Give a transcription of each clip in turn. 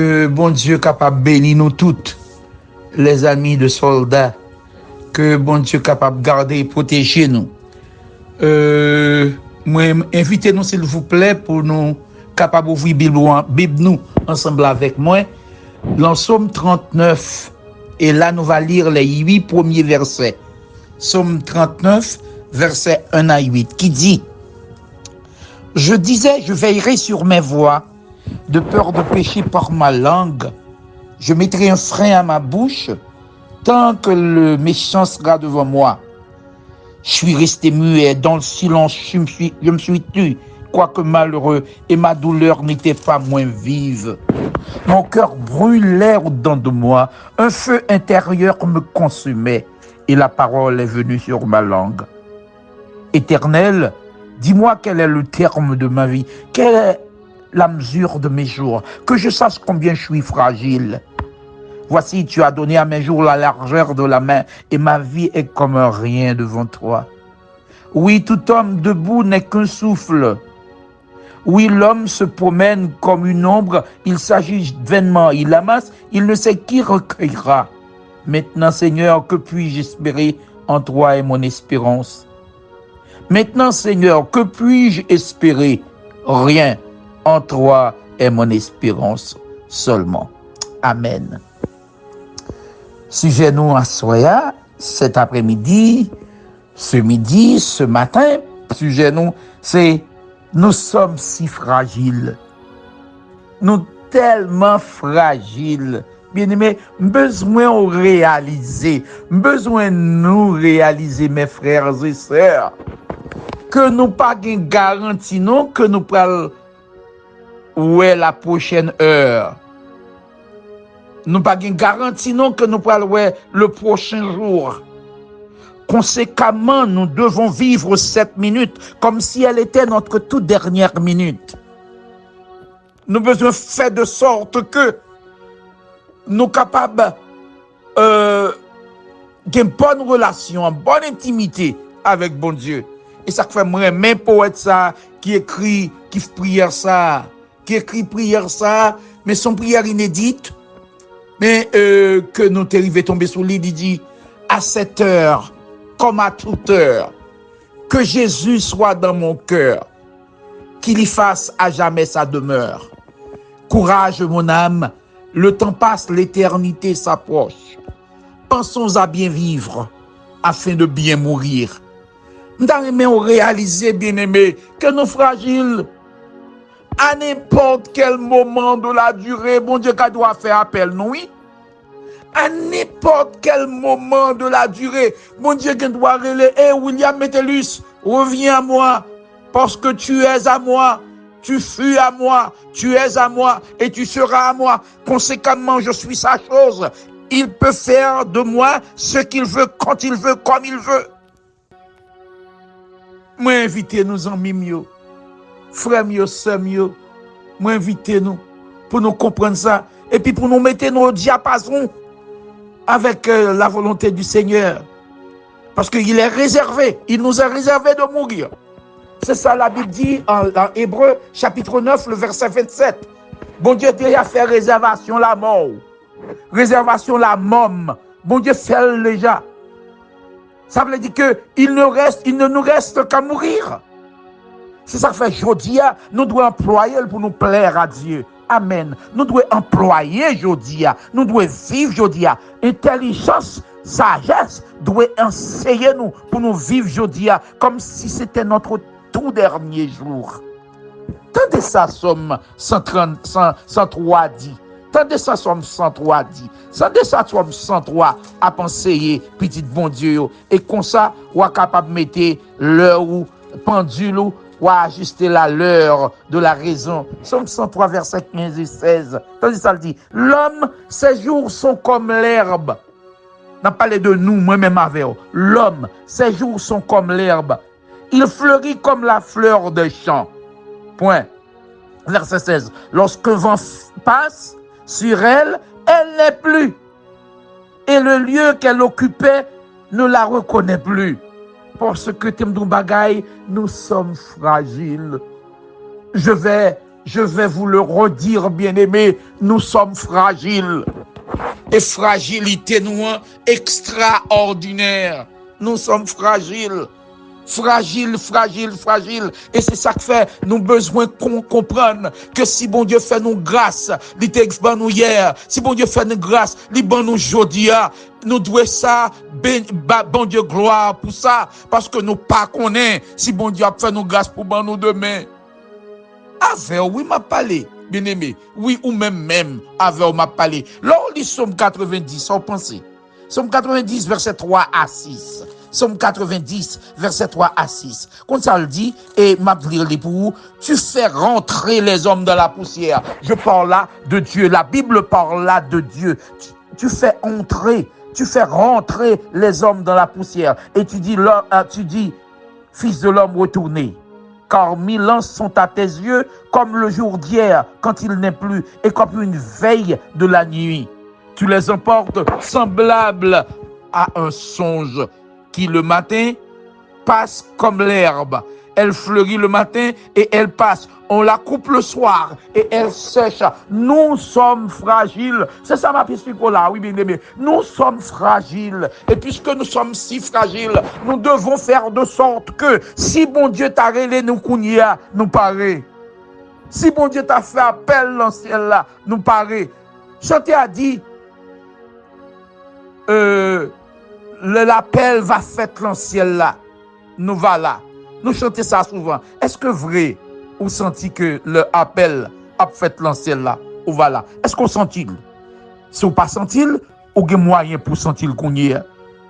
Que bon Dieu capable bénir nous toutes, les amis de soldats. Que bon Dieu capable garder et protéger nous. Moi, invitez-nous s'il vous plaît pour nous capables d'ouvrir Bible nous ensemble avec moi. Dans Psaume 39, et là nous allons lire les 8 premiers versets. Psaume 39, versets 1 à 8, qui dit: Je disais, je veillerai sur mes voies, de peur de pécher par ma langue. Je mettrai un frein à ma bouche, tant que le méchant sera devant moi. Je suis resté muet, dans le silence, je me suis tu, quoique malheureux, et ma douleur n'était pas moins vive. Mon cœur brûlait au-dedans de moi, un feu intérieur me consumait, et la parole est venue sur ma langue. Éternel, dis-moi quel est le terme de ma vie, quelle est la mesure de mes jours, que je sache combien je suis fragile. Voici, tu as donné à mes jours la largeur de la main, et ma vie est comme un rien devant toi. Oui, tout homme debout n'est qu'un souffle. Oui, l'homme se promène comme une ombre, il s'agit vainement, il amasse, il ne sait qui recueillera. Maintenant, Seigneur, que puis-je espérer en toi est mon espérance. Maintenant, Seigneur, que puis-je espérer? Rien, en toi est mon espérance seulement. Amen. Sujet nous à soya, cet après-midi, ce midi, ce matin, sujet nous, c'est nous sommes si fragiles. Nous tellement fragiles. Bien-aimés, besoin de réaliser, besoin de nous réaliser, mes frères et sœurs, que nous pas une garantie, non, que nous parlons où est la prochaine heure. Nous pas une garantie, non, que nous parlons où est le prochain jour. Conséquemment, nous devons vivre cette minute comme si elle était notre toute dernière minute. Nous devons faire de sorte que nous capables d'une bonne relation, une bonne intimité avec bon Dieu. Et ça fait moi, même poète ça, qui écrit prière ça, mais son prière inédite, mais que nous t'es arrivé tomber sous l'île, il dit, à cette heure, comme à toute heure, que Jésus soit dans mon cœur, qu'il y fasse à jamais sa demeure. Courage, mon âme, le temps passe, l'éternité s'approche. Pensons à bien vivre, afin de bien mourir. Nous devons réaliser, bien-aimés, que nous fragiles, à n'importe quel moment de la durée, bon Dieu, qu'elle doit faire appel, nous, oui? À n'importe quel moment de la durée, mon Dieu, qu'elle doit relayer, William Metellus, reviens à moi, parce que tu es à moi. Tu fus à moi, tu es à moi et tu seras à moi. Conséquemment, je suis sa chose. Il peut faire de moi ce qu'il veut, quand il veut, comme il veut. Moi, invitez-nous en mimio, frère mio, sœur mio. Moi, invitez-nous pour nous comprendre ça et puis pour nous mettre nos diapasons avec la volonté du Seigneur. Parce qu'il est réservé, il nous a réservé de mourir. C'est ça la Bible dit en Hébreu, chapitre 9, le verset 27. Bon Dieu a fait réservation la mort. Réservation la mort. Bon Dieu fait déjà. Ça veut dire qu'il ne nous reste qu'à mourir. C'est ça que fait Jodia. Nous devons employer pour nous plaire à Dieu. Amen. Nous devons employer Jodia. Nous devons vivre Jodia. Intelligence, sagesse doit enseigner nous pour nous vivre Jodia comme si c'était notre tout dernier jour. Tendez ça, Somme 103 dit. Tendez ça, Somme 103 dit. Tendez ça, Somme 103 à penser, petit bon Dieu. Et comme ça, on est capable de mettre l'heure ou pendule ou ajuster l'heure de la raison. Somme 103, verset 15 et 16. Tandis ça, le dit. L'homme, ses jours sont comme l'herbe. On a parlé de nous, moi-même avec vous. L'homme, ses jours sont comme l'herbe. Il fleurit comme la fleur de champ. Point. Verset 16. Lorsque vent passe sur elle, elle n'est plus. Et le lieu qu'elle occupait ne la reconnaît plus. Parce que Temdou Bagaille, nous sommes fragiles. Je vais je vais vous le redire, bien-aimés, nous sommes fragiles. Et fragilité nous extraordinaire. Nous sommes fragiles. Fragile. Et c'est ça que fait, nous besoin qu'on comprenne que si bon Dieu fait nous grâce, il te ban nous hier. Si bon Dieu fait nous grâce, il ban nous aujourd'hui. Nous devons ça, bon Dieu gloire pour ça, parce que nous pas connaissons si bon Dieu a fait nous grâce pour ban nous demain. Avec oui m'a parlé, bien aimé. Oui ou même avec m'a parlé. Là on lit Somme 90, on pense. Somme 90 verset 3 à 6. Somme 90, verset 3 à 6. Quand ça le dit, et m'a lire les pour vous, tu fais rentrer les hommes dans la poussière. Je parle là de Dieu. La Bible parle là de Dieu. Tu fais rentrer les hommes dans la poussière. Et tu dis, fils de l'homme, retournez. Car 1000 ans sont à tes yeux comme le jour d'hier, quand il n'est plus, et comme une veille de la nuit. Tu les emportes semblables à un songe qui le matin passe comme l'herbe. Elle fleurit le matin et elle passe. On la coupe le soir et elle sèche. Nous sommes fragiles. C'est ça ma explique là, oui bien aimé. Nous sommes fragiles. Et puisque nous sommes si fragiles, nous devons faire de sorte que si bon Dieu t'a relé nous kounia, nous parer. Si bon Dieu t'a fait appel dans le ciel là, nous parer. Chanté a dit, l'appel va faire dans le ciel là. Nous va là. Nous chantons ça souvent. Est-ce que vrai, ou senti que le appel a fait dans le ciel là, ou va là? Est-ce qu'on sent-il? Si on pas sent-il, ou gen moyen pour sentir qu'on y est?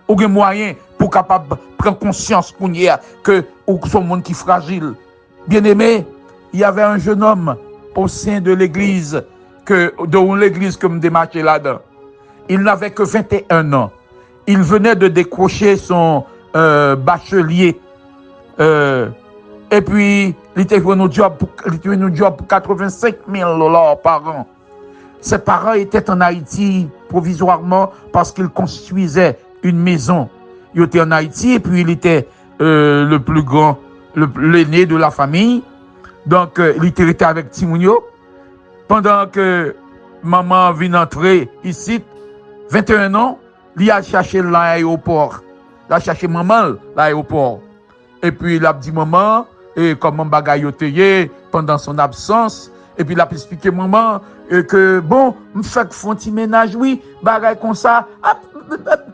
Ou gen moyen pour capable prendre conscience qu'on y est, que ou son monde qui est fragile? Bien aimé, il y avait un jeune homme au sein de l'église, de l'église que me démarchait là-dedans. Il n'avait que 21 ans. Il venait de décrocher son bachelier. Et puis, il était venu au job pour 85 000 $ par an. Ses parents étaient en Haïti provisoirement parce qu'ils construisaient une maison. Il était en Haïti et puis il était le plus grand, l'aîné de la famille. Donc, il était avec Timounio. Pendant que maman vient entrer ici, 21 ans, il a cherché l'aéroport. Il a cherché maman l'aéroport. Et puis il a dit maman, et comment bagay yo teye pendant son absence. Et puis il a expliqué maman que bon, m'fait font ti ménage oui, bagay comme ça,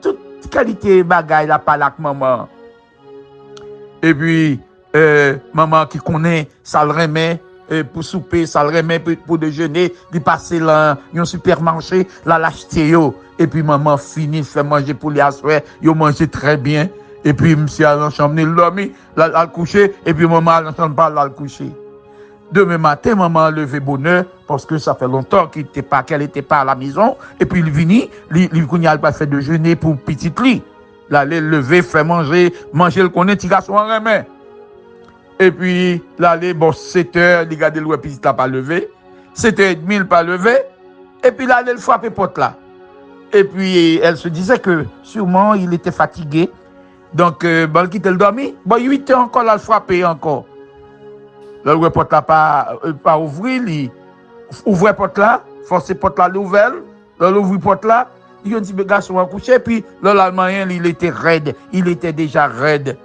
toute qualité bagay la pas avec maman. Et puis maman qui connaît ça le remet pour souper, ça le remet pour déjeuner, il passe là un supermarché, là l'acheter yo. Et puis maman finit fait manger pour les assoir, yo manger très bien. Et puis monsieur à la chambre, il dormi, là coucher, et puis maman n'entend pas là coucher. Demain matin, maman a levé bonheur parce que ça fait longtemps qu'elle était pas à la maison. Et puis il vini, il n'a pas fait déjeuner pour petit lit. Là, il levé, fait manger le connaît, il a son remet. Et puis là, bon 7 heures, il regarde le petit n'a pas levé. 7h30, il n'a pas levé. Et puis là, il frappe porte là. Et puis elle se disait que sûrement il était fatigué. Donc, bon, quitte le dormi. Bon, 8 heures encore, là, le frapper encore. Là, le porte là, pas ouvrir, il ouvre la porte là, force porte là, l'ouvert. Là, l'ouvre porte là, il a dit, garçon, à coucher. Puis, là, l'Allemand, il était raide. Il était déjà raide.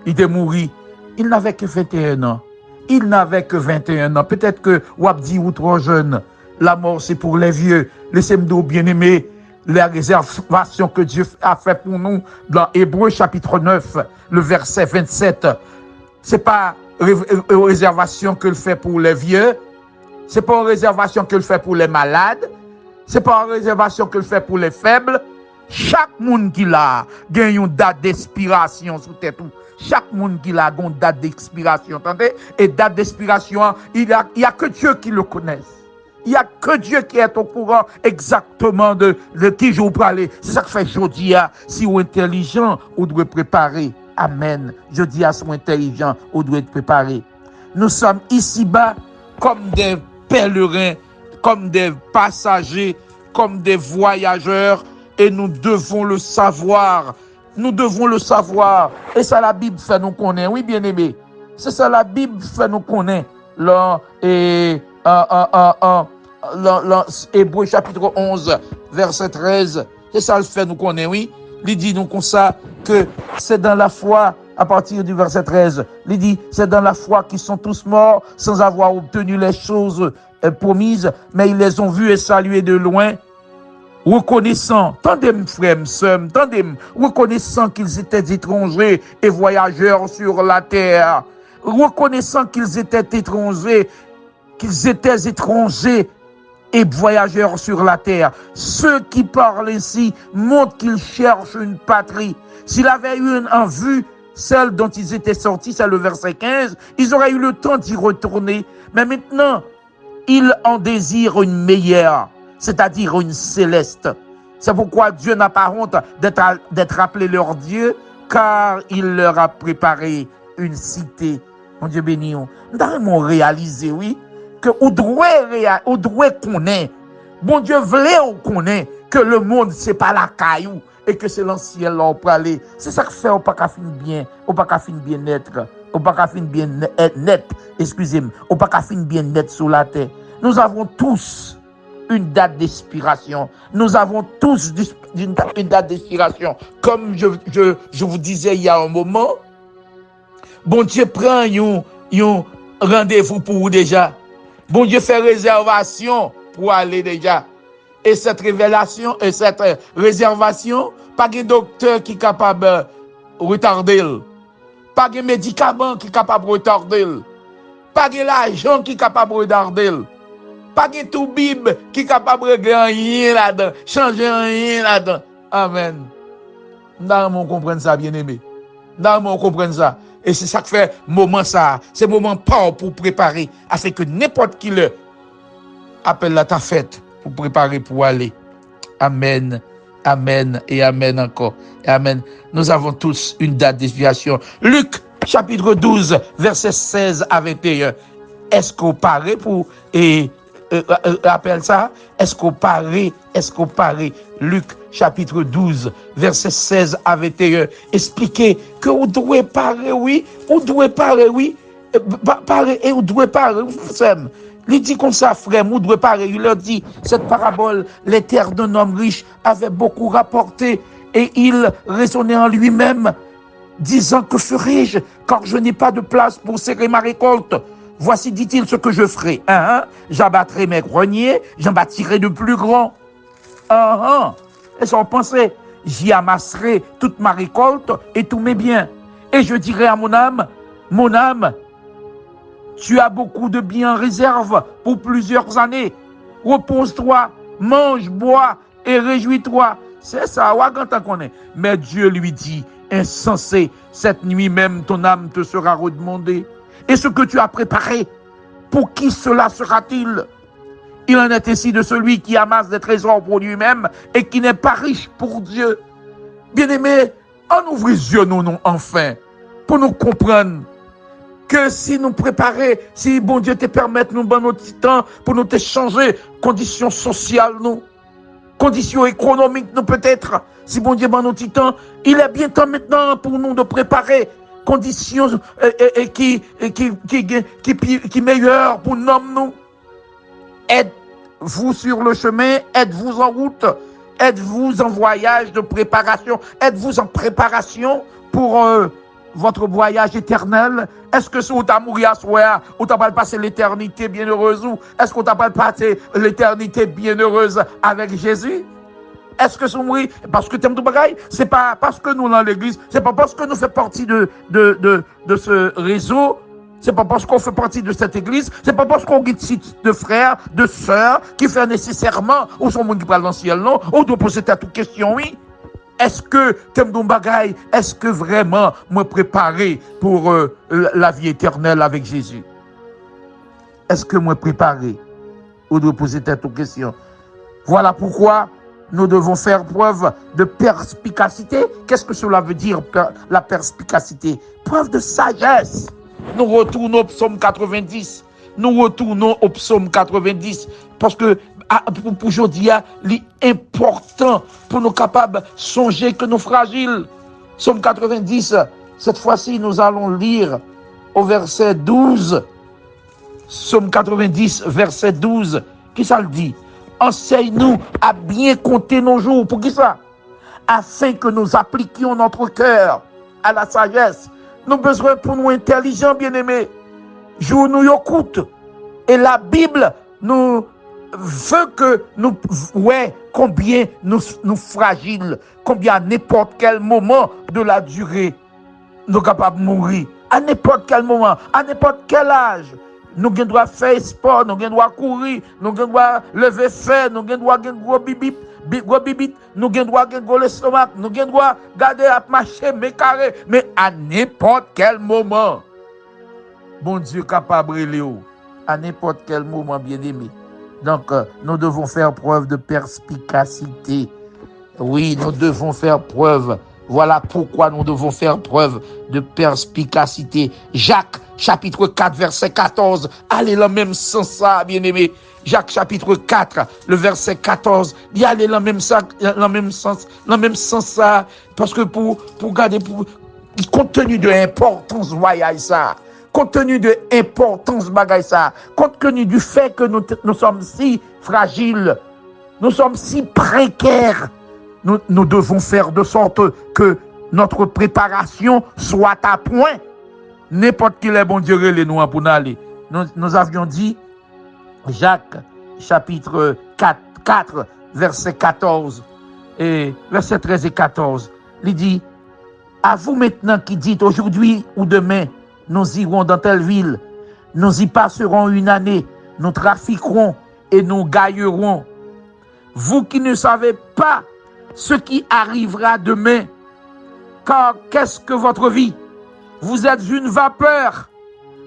Il était mouru. Il n'avait que 21 ans. Il n'avait que 21 ans. Peut-être que, Wap dit, ou trop jeune. La mort, c'est pour les vieux. Laissez-moi bien aimer. La réservation que Dieu a fait pour nous dans Hébreux chapitre 9, le verset 27. C'est pas une réservation que le fait pour les vieux. C'est pas une réservation que le fait pour les malades. C'est pas une réservation que le fait pour les faibles. Chaque monde qui l'a, gagne une date d'expiration sous tête. Chaque monde qui l'a, une date d'expiration. Entendez? Et date d'expiration, il y a que Dieu qui le connaisse. Il n'y a que Dieu qui est au courant exactement de qui je vous parle. C'est ça que fait aujourd'hui. Si vous êtes intelligent, vous devez préparer. Amen. Je dis à son intelligent, vous devez être préparé. Nous sommes ici-bas comme des pèlerins, comme des passagers, comme des voyageurs. Et nous devons le savoir. Nous devons le savoir. Et ça, la Bible fait nous connaître. Oui, bien aimé. C'est ça, la Bible fait nous connaître. Là, et Hébreux chapitre 11, verset 13. C'est ça le fait, nous connaissons, oui. Il dit nous comme ça que c'est dans la foi, à partir du verset 13, il dit c'est dans la foi qu'ils sont tous morts sans avoir obtenu les choses promises, mais ils les ont vus et salués de loin, reconnaissant, tendez-moi frère, sœur, tendez-moi, reconnaissant qu'ils étaient étrangers et voyageurs sur la terre, reconnaissant qu'ils étaient étrangers et voyageurs sur la terre. Ceux qui parlent ainsi montrent qu'ils cherchent une patrie. S'il avait eu en vue celle dont ils étaient sortis, c'est le verset 15, ils auraient eu le temps d'y retourner. Mais maintenant, ils en désirent une meilleure, c'est-à-dire une céleste. C'est pourquoi Dieu n'a pas honte d'être appelé leur Dieu, car il leur a préparé une cité. Mon Dieu béni, nous devons réaliser, oui, que on doit connaître, bon Dieu voulait on connaît que le monde c'est pas la caillou et que c'est l'ancien là pour aller. C'est ça que fait on pas qu'à fin bien, on pas qu'à fin bien être, on pas qu'à fin bien net, excusez-moi, on pas qu'à fin bien net sur la terre. Nous avons tous une date d'expiration. Nous avons tous une date d'expiration. Comme je vous disais il y a un moment, bon Dieu prend un rendez-vous pour vous déjà. Bon Dieu fait réservation pour aller déjà. Et cette révélation et cette réservation, pas de docteur qui est capable de retarder. Pas de médicament qui est capable de retarder. Pas de l'argent qui est capable de retarder. Pas de tout Bible qui est capable de régler rien là-dedans, changer rien là-dedans. Amen. Nous devons comprendre ça, bien-aimé. Nous devons comprendre ça. Et c'est ça que fait moment ça. C'est moment pas pour préparer. Afin que n'importe qui le appelle la ta fête pour préparer pour aller. Amen. Amen et amen encore. Et amen. Nous avons tous une date d'expiration. Luc, chapitre 12, verset 16 à 21. Est-ce qu'on paraît pour... appelle ça? Est-ce qu'on paraît? Luc, chapitre 12, verset 16 à 21. Expliquez que vous devez parler, oui. Vous devez parler, oui. Parler et vous devez parler. Il dit comme ça, frère, vous devez parler. Il leur dit, cette parabole, les terres d'un homme riche avait beaucoup rapporté et il raisonnait en lui-même, disant que ferai-je, car je n'ai pas de place pour serrer ma récolte. Voici, dit-il, ce que je ferai. J'abattrai mes greniers, j'en bâtirai de plus grands. Et sans penser, j'y amasserai toute ma récolte et tous mes biens. Et je dirai à mon âme, tu as beaucoup de biens en réserve pour plusieurs années. Repose-toi, mange, bois et réjouis-toi. C'est ça, quand on connaît. Mais Dieu lui dit, insensé, cette nuit même ton âme te sera redemandée. Et ce que tu as préparé, pour qui cela sera-t-il? Il en est ainsi de celui qui amasse des trésors pour lui-même et qui n'est pas riche pour Dieu. Bien-aimés, on ouvre les yeux, nous, enfin, pour nous comprendre que si nous préparer, si bon Dieu te permette, nous, dans notre temps, pour nous te changer, conditions sociales, nous, conditions économiques, nous, peut-être, si bon Dieu, dans notre temps, il est bien temps maintenant pour nous de préparer conditions qui meilleures pour nous. Êtes-vous sur le chemin? Êtes-vous en route? Êtes-vous en voyage de préparation? Êtes-vous en préparation pour votre voyage éternel? Est-ce que si vous t'as mouru à soi, ou t'as pas passé l'éternité bienheureuse, ou est-ce qu'on t'a pas passé l'éternité bienheureuse avec Jésus? Est-ce que oui, parce que t'aimes tout bagaille, c'est pas parce que nous dans l'église, c'est pas parce que nous faisons partie de ce réseau, c'est pas parce qu'on fait partie de cette église, c'est pas parce qu'on guide de frères, de sœurs, qui fait nécessairement, ou son monde qui parle dans le ciel, non, on doit poser toute question, oui. Est-ce que t'aimes ton bagaille, est-ce que vraiment me préparer pour la vie éternelle avec Jésus? Est-ce que me préparer? On doit poser toute question. Voilà pourquoi nous devons faire preuve de perspicacité. Qu'est-ce que cela veut dire, la perspicacité? Preuve de sagesse. Nous retournons au psaume 90. Parce que pour aujourd'hui, il est important pour nous capables de songer que nous fragiles. Psaume 90, cette fois-ci, nous allons lire au verset 12. Psaume 90, verset 12. Qui ça le dit? Enseigne-nous à bien compter nos jours. Pour qui ça? Afin que nous appliquions notre cœur à la sagesse. Nous avons besoin pour nous intelligents, bien-aimés. Jour nous écoute. Et la Bible nous veut que nous voyons combien nous fragiles, combien à n'importe quel moment de la durée, nous sommes capables de mourir. À n'importe quel moment, à n'importe quel âge. Nous devons faire sport, nous devons courir, nous devons lever fer, nous devons avoir gros bibit, nous devons avoir gros l'estomac, nous devons garder à marcher, mais carré, mais à n'importe quel moment. Bon Dieu capable de Léo, à n'importe quel moment, bien aimé. Donc, nous devons faire preuve de perspicacité. Oui, nous devons faire preuve. Voilà pourquoi nous devons faire preuve de perspicacité. Jacques, chapitre 4, verset 14. Allez dans le même sens, ça, bien-aimé. Jacques, chapitre 4, le verset 14. Il y a allez dans le même sens, ça. Parce que pour garder, compte tenu de l'importance voyage, ça. Compte tenu de l'importance bagaille ça, compte tenu du fait que nous sommes si fragiles, nous sommes si précaires, nous devons faire de sorte que notre préparation soit à point. N'importe qui est bon Dieu les nous pour aller. Nous avions dit, Jacques, chapitre 4, verset 14, et verset 13 et 14, il dit, à vous maintenant qui dites aujourd'hui ou demain, nous irons dans telle ville, nous y passerons une année, nous trafiquerons et nous gagnerons. Vous qui ne savez pas ce qui arrivera demain, car qu'est-ce que votre vie? Vous êtes une vapeur.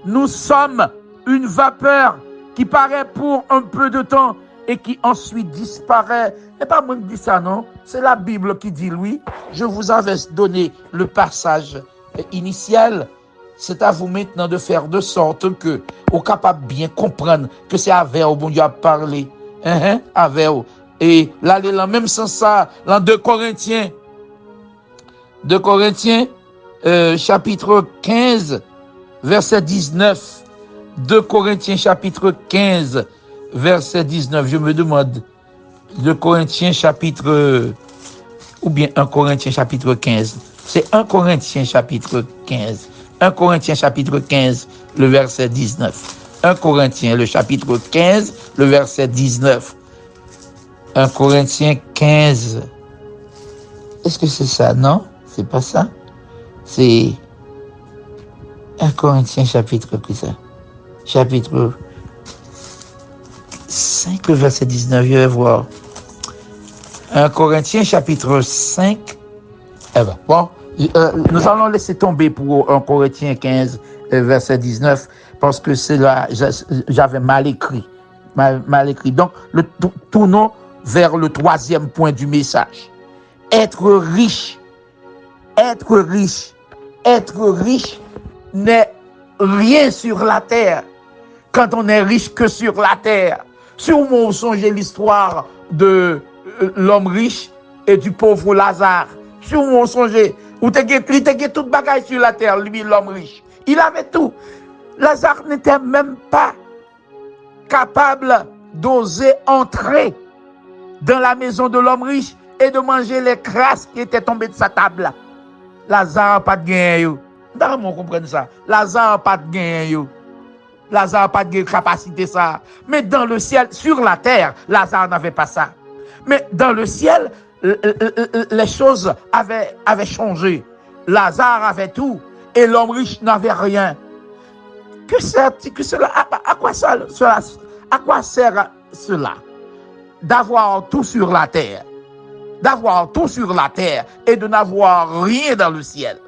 Nous sommes une vapeur qui paraît pour un peu de temps et qui ensuite disparaît. Et pas moi qui dis ça, non? C'est la Bible qui dit, oui. Je vous avais donné le passage initial. C'est à vous maintenant de faire de sorte que vous capable bien comprendre que c'est avec vous, bon Dieu a parlé. Avec vous. Et là, dans le même sens, ça, dans 2 Corinthiens, chapitre 15, verset 19. 2 Corinthiens, chapitre 15, verset 19. Je me demande, 2 Corinthiens, chapitre, ou bien 1 Corinthiens, chapitre 15. C'est 1 Corinthiens, chapitre 15. 1 Corinthiens chapitre 15, le verset 19. 1 Corinthiens, le chapitre 15, le verset 19. 1 Corinthiens 15. Est-ce que c'est ça? Non, c'est pas ça. C'est 1 Corinthiens chapitre que ça. Chapitre 5, le verset 19, je vais voir. 1 Corinthiens chapitre 5. Eh ben, bon. Nous allons laisser tomber pour 1 Corinthiens 15, verset 19, parce que c'est là, j'avais mal écrit. Mal écrit. Donc, tournons vers le 3e point du message. Être riche n'est rien sur la terre quand on est riche que sur la terre. Si vous songez l'histoire de l'homme riche et du pauvre Lazare, si vous songez, il était tout bagaille sur la terre, lui, l'homme riche. Il avait tout. Lazare n'était même pas capable d'oser entrer dans la maison de l'homme riche et de manger les crasses qui étaient tombées de sa table. Lazare n'a pas de gain. Vous comprenez ça? Lazare n'a pas de gain. Lazare n'a pas de capacité ça. Mais dans le ciel, sur la terre, Lazare n'avait pas ça. Mais dans le ciel, les choses avaient changé. Lazare avait tout et l'homme riche n'avait rien. Que sert-il que cela? À quoi sert cela? D'avoir tout sur la terre. D'avoir tout sur la terre et de n'avoir rien dans le ciel.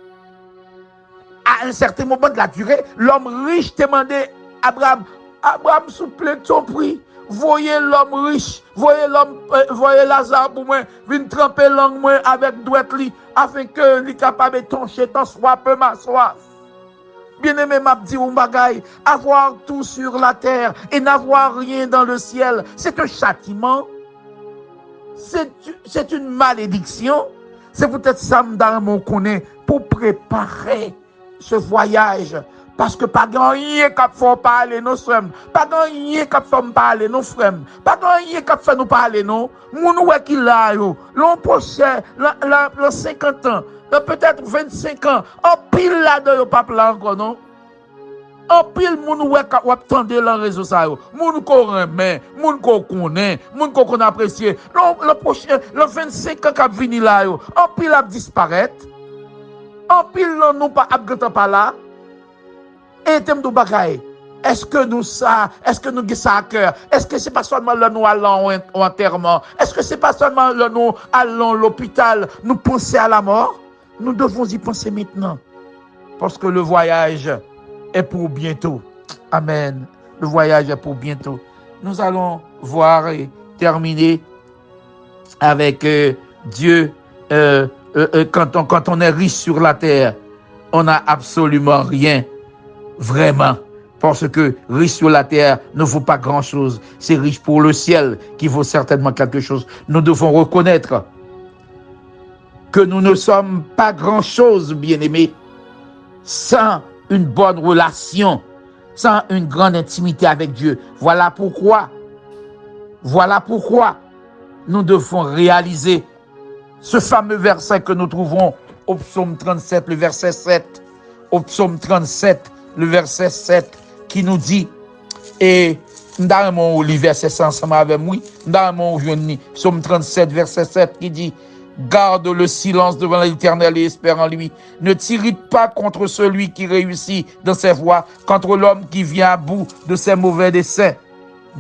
À un certain moment de la durée, l'homme riche demandait à Abraham, souple ton prix. Voyez l'homme riche, voyez Lazare pour moi, vin tremper langue moi avec douette li, afin que li capable étancher tant soit peu ma soif. Bien-aimé m'a dit un bagay, avoir tout sur la terre et n'avoir rien dans le ciel, c'est un châtiment. C'est une malédiction. C'est peut-être ça m'dame on connaît pour préparer ce voyage, Parce que pas rien qui faut parler nos frères, pas rien qui faut parler nos frères, pas rien qui fait nous parler non. Moun ouais qui là yo, l'on prochain, la 50 ans, peut-être 25 ans, en pile là de yo pas là encore non. En pile moun ouais qui attendent dans réseau ça yo. Moun ko remet, moun ko connaît, moun ko apprécier. Le prochain, le 25 ans qui vini là yo, en pile a disparaître. En pile non pas abgata pas là. Et thème de bagaille. Est-ce que nous ça, est-ce que nous avons ça à cœur? Est-ce que c'est pas seulement le nous allons au enterrement? Est-ce que c'est pas seulement le nous allons à l'hôpital, nous penser à la mort? Nous devons y penser maintenant. Parce que le voyage est pour bientôt. Amen. Le voyage est pour bientôt. Nous allons voir et terminer avec Dieu. Quand on est riche sur la terre, on n'a absolument rien. Vraiment. Parce que riche sur la terre ne vaut pas grand-chose. C'est riche pour le ciel qui vaut certainement quelque chose. Nous devons reconnaître que nous ne sommes pas grand-chose, bien-aimés, sans une bonne relation, sans une grande intimité avec Dieu. Voilà pourquoi nous devons réaliser ce fameux verset que nous trouvons au psaume 37, le verset 7. Au psaume 37, le verset 7, qui nous dit, et dans mon verset 100 ensemble avec moi, dans mon psaume 37, verset 7, qui dit, garde le silence devant l'Éternel et espère en lui. Ne t'irrite pas contre celui qui réussit dans ses voies, contre l'homme qui vient à bout de ses mauvais desseins.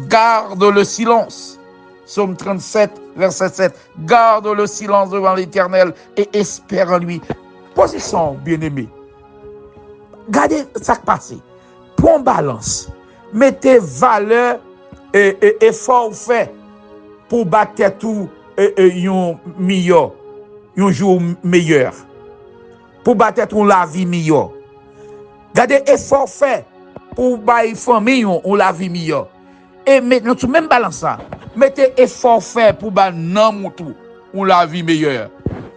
Garde le silence. Psaume 37, verset 7. Garde le silence devant l'Éternel et espère en lui. Position, bien-aimé. Gardez ça qui passe. Prends balance. Mettez valeur et effort fait pour battre tout un meilleur, un jour meilleur. Pour battre tout la vie meilleure. Gardez effort fait pour battre famille ou la vie meilleure. Et maintenant, tout même balance ça. Mettez effort fait pour battre non tout ou la vie meilleure.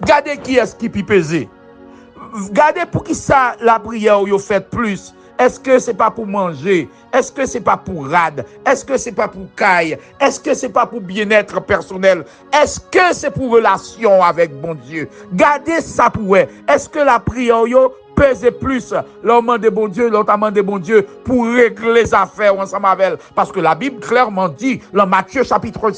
Gardez qui est-ce qui peut peser. Gardez pour qui ça la prière ou fait plus. Est-ce que c'est pas pour manger? Est-ce que c'est pas pour rad? Est-ce que c'est pas pour caille? Est-ce que c'est pas pour bien-être personnel? Est-ce que c'est pour relation avec bon Dieu? Gardez ça pour eux. Est-ce que la prière pèse plus l'homme de bon Dieu, l'autre de bon Dieu pour régler les affaires ensemble avec elle? Parce que la Bible clairement dit dans Matthieu chapitre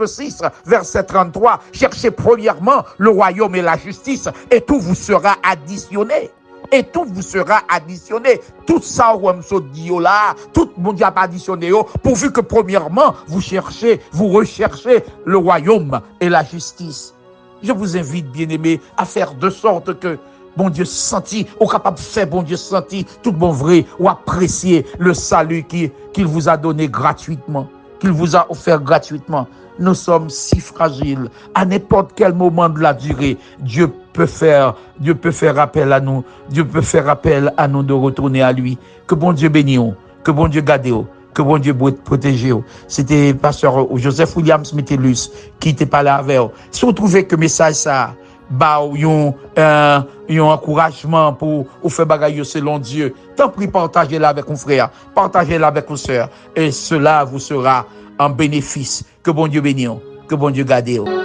6 verset 33, cherchez premièrement le royaume et la justice et tout vous sera additionné. Et tout vous sera additionné. Tout ça, tout le monde a additionné, pourvu que premièrement, vous recherchez le royaume et la justice. Je vous invite, bien-aimés, à faire de sorte que bon Dieu senti, ou capable de faire bon Dieu senti, tout bon vrai, ou apprécier le salut qu'il vous a donné gratuitement, qu'il vous a offert gratuitement. Nous sommes si fragiles. À n'importe quel moment de la durée, Dieu peut faire appel à nous. Dieu peut faire appel à nous de retourner à lui. Que bon Dieu bénisse, que bon Dieu garde, que bon Dieu protège. C'était pasteur Joseph Williams Metellus qui était parlé avec vous. Si vous trouvez que message ça, un encouragement pour faire bagaille selon Dieu, tant pis partagez-la avec un frère, partagez-la avec une sœur, et cela vous sera en bénéfice. Que bon Dieu bénisse, que bon Dieu garde.